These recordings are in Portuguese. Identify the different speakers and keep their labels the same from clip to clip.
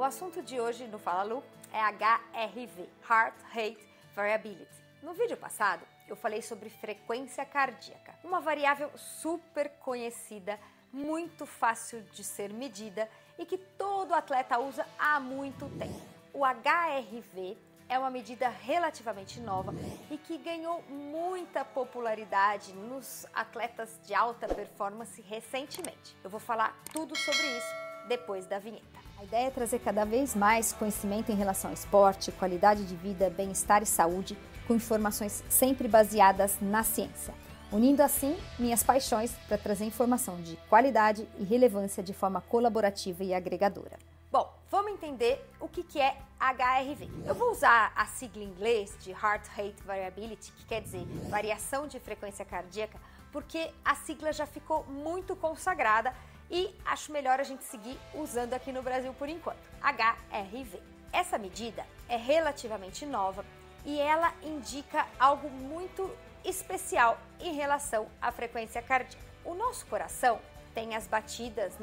Speaker 1: assunto de hoje no Fala Lu é HRV, Heart Rate Variability. No vídeo passado, eu falei sobre frequência cardíaca, uma variável super conhecida, muito fácil de ser medida e que todo atleta usa há muito tempo. O HRV é uma medida relativamente nova e que ganhou muita popularidade nos atletas de alta performance recentemente. Eu vou falar tudo sobre isso depois da vinheta. A ideia é trazer cada vez mais conhecimento em relação ao esporte, qualidade de vida, bem-estar e saúde, com informações sempre baseadas na ciência, unindo assim minhas paixões para trazer informação de qualidade e relevância de forma colaborativa e agregadora. Bom, vamos entender o que é HRV. Eu vou usar a sigla em inglês de Heart Rate Variability, que quer dizer variação de frequência cardíaca, porque a sigla já ficou muito consagrada e acho melhor a gente seguir usando aqui no Brasil por enquanto. HRV. Essa medida é relativamente nova e ela indica algo muito especial em relação à frequência cardíaca. O nosso coração tem as batidas,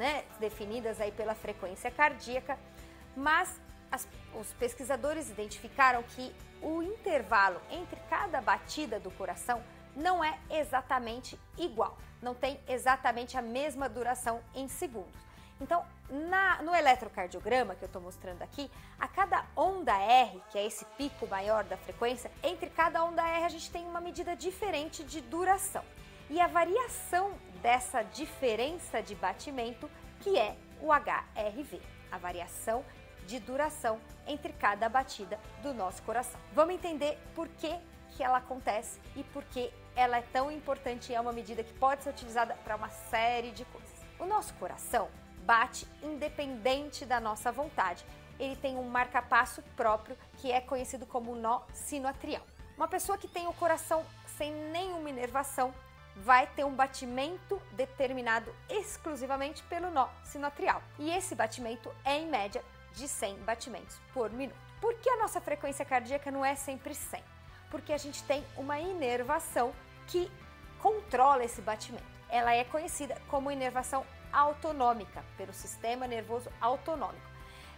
Speaker 1: definidas aí pela frequência cardíaca, mas os pesquisadores identificaram que o intervalo entre cada batida do coração não é exatamente igual, não tem exatamente a mesma duração em segundos. Então, no eletrocardiograma que eu estou mostrando aqui, a cada onda R, que é esse pico maior da frequência, entre cada onda R a gente tem uma medida diferente de duração. E a variação dessa diferença de batimento que é o HRV, a variação de duração entre cada batida do nosso coração. Vamos entender por que ela acontece e por que ela é tão importante e é uma medida que pode ser utilizada para uma série de coisas. O nosso coração bate independente da nossa vontade. Ele tem um marca-passo próprio que é conhecido como nó sinoatrial. Uma pessoa que tem o coração sem nenhuma inervação vai ter um batimento determinado exclusivamente pelo nó sinoatrial. E esse batimento é em média de 100 batimentos por minuto. Por que a nossa frequência cardíaca não é sempre 100? Porque a gente tem uma inervação que controla esse batimento. Ela é conhecida como inervação autonômica, pelo sistema nervoso autonômico.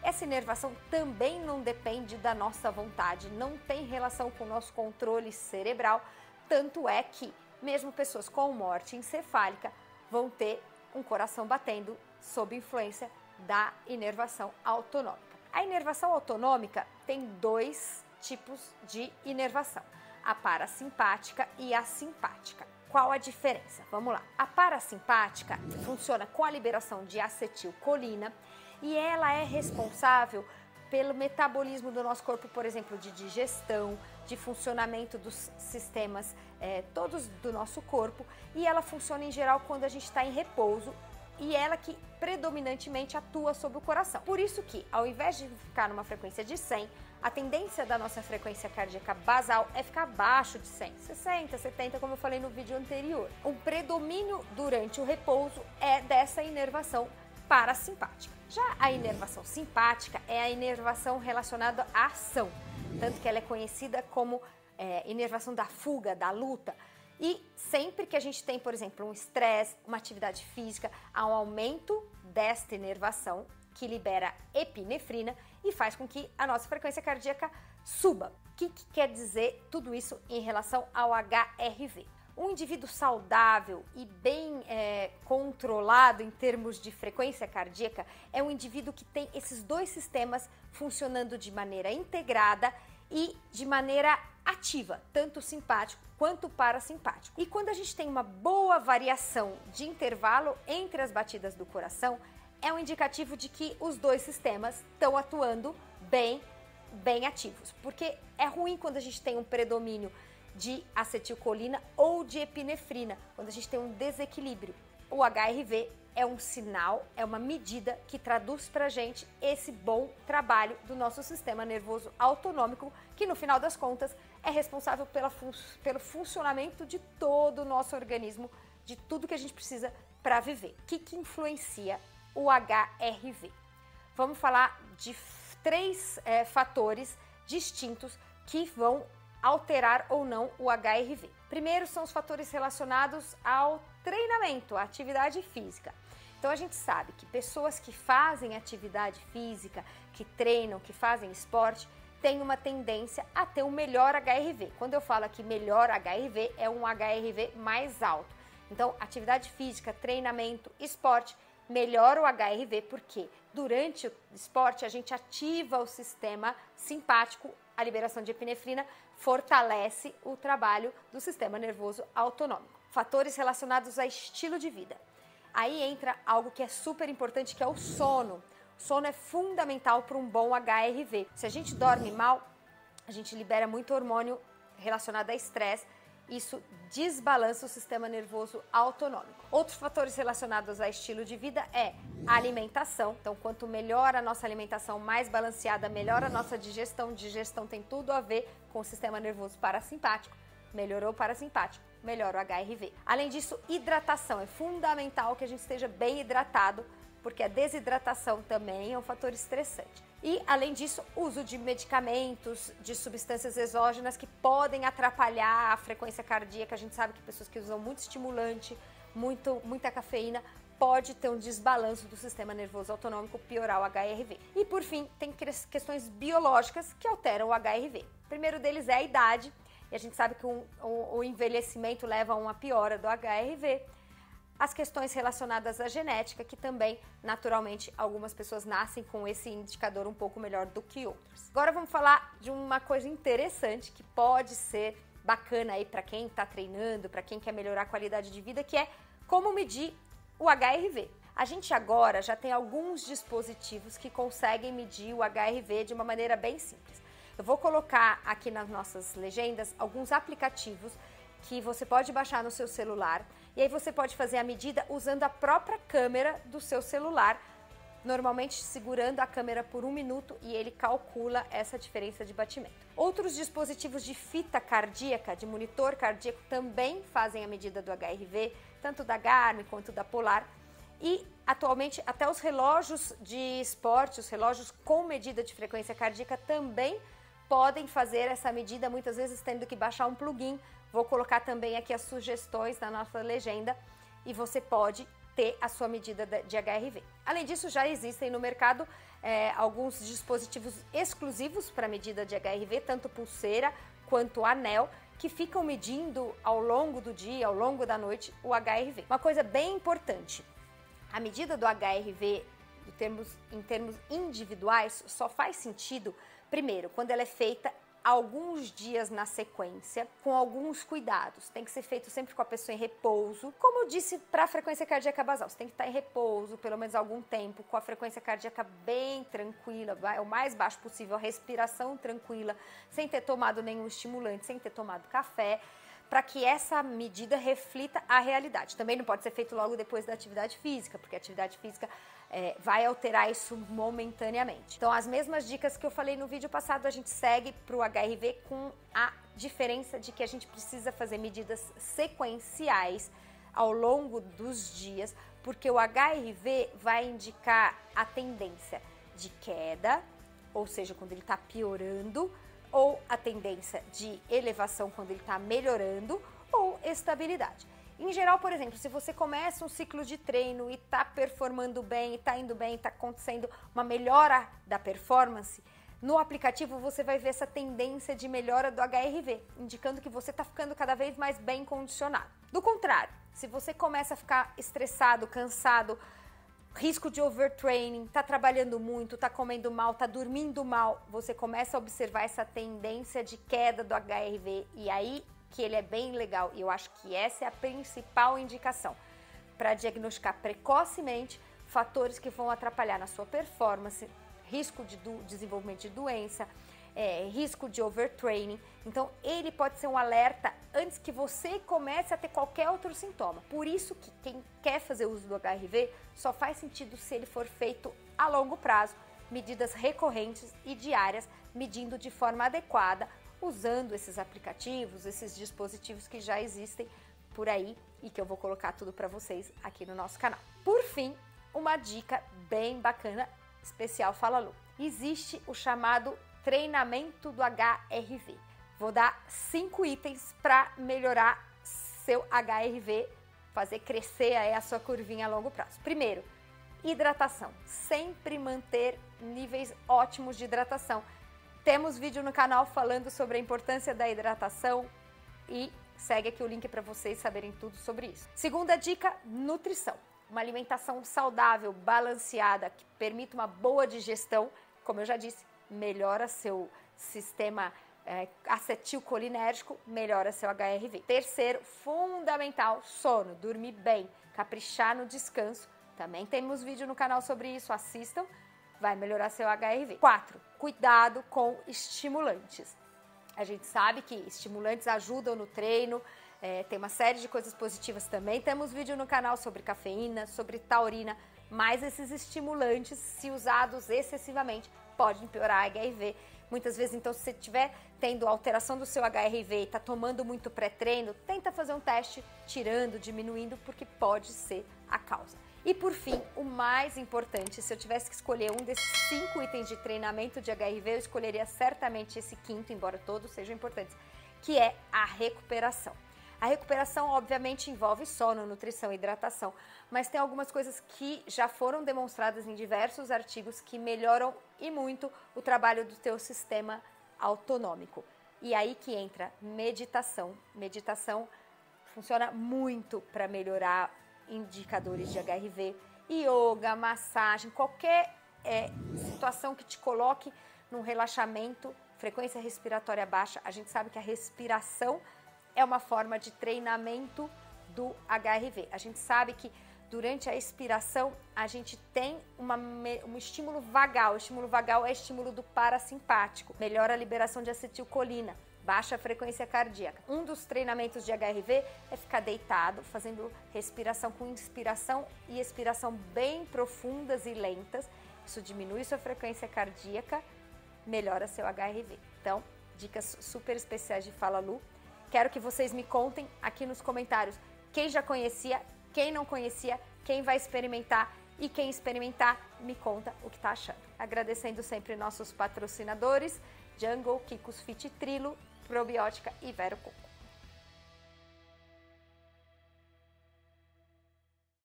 Speaker 1: Essa inervação também não depende da nossa vontade, não tem relação com o nosso controle cerebral, tanto é que mesmo pessoas com morte encefálica vão ter um coração batendo sob influência da inervação autonômica. A inervação autonômica tem dois tipos de inervação, a parasimpática e a simpática. Qual a diferença? Vamos lá. A parasimpática funciona com a liberação de acetilcolina e ela é responsável pelo metabolismo do nosso corpo, por exemplo, de digestão, de funcionamento dos sistemas todos do nosso corpo, e ela funciona em geral quando a gente está em repouso e ela que predominantemente atua sobre o coração. Por isso que, ao invés de ficar numa frequência de 100, a tendência da nossa frequência cardíaca basal é ficar abaixo de 100, 60, 70, como eu falei no vídeo anterior. Um predomínio durante o repouso é dessa inervação parasimpática. Já a inervação simpática é a inervação relacionada à ação, tanto que ela é conhecida como inervação da fuga, da luta. E sempre que a gente tem, por exemplo, um estresse, uma atividade física, há um aumento desta inervação que libera epinefrina e faz com que a nossa frequência cardíaca suba. O que quer dizer tudo isso em relação ao HRV? Um indivíduo saudável e bem controlado em termos de frequência cardíaca é um indivíduo que tem esses dois sistemas funcionando de maneira integrada e de maneira ativa, tanto simpático quanto parasimpático. E quando a gente tem uma boa variação de intervalo entre as batidas do coração, é um indicativo de que os dois sistemas estão atuando bem ativos. Porque é ruim quando a gente tem um predomínio de acetilcolina ou de epinefrina, quando a gente tem um desequilíbrio. O HRV é um sinal, é uma medida que traduz pra gente esse bom trabalho do nosso sistema nervoso autonômico, que no final das contas é responsável pelo funcionamento de todo o nosso organismo, de tudo que a gente precisa para viver. O que influencia o HRV? Vamos falar de três fatores distintos que vão alterar ou não o HRV. Primeiro são os fatores relacionados ao treinamento, à atividade física. Então Então a gente sabe que pessoas que fazem atividade física, que treinam, que fazem esporte, têm uma tendência a ter um melhor HRV. Quando eu falo aqui melhor HRV, é um HRV mais alto. Então, atividade física, treinamento, esporte, melhora o HRV, porque durante o esporte a gente ativa o sistema simpático, a liberação de epinefrina fortalece o trabalho do sistema nervoso autonômico. Fatores relacionados a estilo de vida. Aí entra algo que é super importante, que é o sono. O sono é fundamental para um bom HRV. Se a gente dorme mal, a gente libera muito hormônio relacionado a estresse. Isso desbalança o sistema nervoso autonômico. Outros fatores relacionados a estilo de vida é a alimentação. Então, quanto melhor a nossa alimentação, mais balanceada, melhor a nossa digestão. Digestão tem tudo a ver com o sistema nervoso parasimpático. Melhorou o parasimpático, melhora o HRV. Além disso, hidratação. É fundamental que a gente esteja bem hidratado, porque a desidratação também é um fator estressante. E, além disso, uso de medicamentos, de substâncias exógenas que podem atrapalhar a frequência cardíaca. A gente sabe que pessoas que usam muito estimulante, muita cafeína, pode ter um desbalanço do sistema nervoso autonômico, piorar o HRV. E, por fim, tem questões biológicas que alteram o HRV. O primeiro deles é a idade, e a gente sabe que o envelhecimento leva a uma piora do HRV. As questões relacionadas à genética, que também, naturalmente, algumas pessoas nascem com esse indicador um pouco melhor do que outras. Agora vamos falar de uma coisa interessante que pode ser bacana aí para quem está treinando, para quem quer melhorar a qualidade de vida, que é como medir o HRV. A gente agora já tem alguns dispositivos que conseguem medir o HRV de uma maneira bem simples. Eu vou colocar aqui nas nossas legendas alguns aplicativos que você pode baixar no seu celular, e aí você pode fazer a medida usando a própria câmera do seu celular, normalmente segurando a câmera por 1 minuto, e ele calcula essa diferença de batimento. Outros dispositivos de fita cardíaca, de monitor cardíaco, também fazem a medida do HRV, tanto da Garmin quanto da Polar, e atualmente até os relógios de esporte, os relógios com medida de frequência cardíaca também podem fazer essa medida, muitas vezes tendo que baixar um plugin. Vou colocar também aqui as sugestões na nossa legenda e você pode ter a sua medida de HRV. Além disso, já existem no mercado alguns dispositivos exclusivos para medida de HRV, tanto pulseira quanto anel, que ficam medindo ao longo do dia, ao longo da noite, o HRV. Uma coisa bem importante, a medida do HRV em termos individuais só faz sentido, primeiro, quando ela é feita alguns dias na sequência, com alguns cuidados. Tem que ser feito sempre com a pessoa em repouso. Como eu disse, para a frequência cardíaca basal, você tem que estar em repouso pelo menos algum tempo, com a frequência cardíaca bem tranquila, o mais baixo possível, a respiração tranquila, sem ter tomado nenhum estimulante, sem ter tomado café, para que essa medida reflita a realidade. Também não pode ser feito logo depois da atividade física, porque a atividade física vai alterar isso momentaneamente. Então, as mesmas dicas que eu falei no vídeo passado, a gente segue para o HRV com a diferença de que a gente precisa fazer medidas sequenciais ao longo dos dias, porque o HRV vai indicar a tendência de queda, ou seja, quando ele está piorando, ou a tendência de elevação quando ele está melhorando, ou estabilidade. Em geral, por exemplo, se você começa um ciclo de treino e está performando bem, está indo bem, está acontecendo uma melhora da performance, no aplicativo você vai ver essa tendência de melhora do HRV, indicando que você está ficando cada vez mais bem condicionado. Do contrário, se você começa a ficar estressado, cansado, risco de overtraining, está trabalhando muito, está comendo mal, está dormindo mal, você começa a observar essa tendência de queda do HRV, e aí que ele é bem legal, e eu acho que essa é a principal indicação para diagnosticar precocemente fatores que vão atrapalhar na sua performance, risco de desenvolvimento de doença, risco de overtraining. Então ele pode ser um alerta antes que você comece a ter qualquer outro sintoma. Por isso que quem quer fazer uso do HRV só faz sentido se ele for feito a longo prazo, medidas recorrentes e diárias, medindo de forma adequada, usando esses aplicativos, esses dispositivos que já existem por aí e que eu vou colocar tudo para vocês aqui no nosso canal. Por fim, uma dica bem bacana, especial Fala Lu. Existe o chamado treinamento do HRV. Vou dar 5 itens para melhorar seu HRV, fazer crescer aí a sua curvinha a longo prazo. Primeiro, Hidratação, sempre manter níveis ótimos de hidratação. Temos vídeo no canal falando sobre a importância da hidratação e segue aqui o link para vocês saberem tudo sobre isso. Segunda dica, nutrição. Uma alimentação saudável, balanceada, que permita uma boa digestão, como eu já disse, melhora seu sistema acetilcolinérgico, melhora seu HRV. Terceiro, fundamental, sono, dormir bem, caprichar no descanso. Também temos vídeo no canal sobre isso, assistam, vai melhorar seu HRV. 4. Cuidado com estimulantes. A gente sabe que estimulantes ajudam no treino, tem uma série de coisas positivas também. Temos vídeo no canal sobre cafeína, sobre taurina, mas esses estimulantes, se usados excessivamente, podem piorar a HRV. Muitas vezes, então, se você estiver tendo alteração do seu HRV e está tomando muito pré-treino, tenta fazer um teste tirando, diminuindo, porque pode ser a causa. E por fim, o mais importante, se eu tivesse que escolher um desses 5 itens de treinamento de HRV, eu escolheria certamente esse quinto, embora todos sejam importantes, que é a recuperação. A recuperação, obviamente, envolve sono, nutrição e hidratação, mas tem algumas coisas que já foram demonstradas em diversos artigos que melhoram e muito o trabalho do teu sistema autonômico. E aí que entra meditação. Meditação funciona muito para melhorar indicadores de HRV, yoga, massagem, qualquer situação que te coloque num relaxamento, frequência respiratória baixa. A gente sabe que a respiração é uma forma de treinamento do HRV. A gente sabe que durante a expiração a gente tem um estímulo vagal. O estímulo vagal é estímulo do parasimpático, melhora a liberação de acetilcolina, baixa a frequência cardíaca. Um dos treinamentos de HRV é ficar deitado, fazendo respiração com inspiração e expiração bem profundas e lentas. Isso diminui sua frequência cardíaca, melhora seu HRV. Então, dicas super especiais de Fala Lu. Quero que vocês me contem aqui nos comentários quem já conhecia, quem não conhecia, quem vai experimentar e quem experimentar me conta o que está achando. Agradecendo sempre nossos patrocinadores, Jungle, Kikos Fit Trilo, Probiótica e Vero Coco.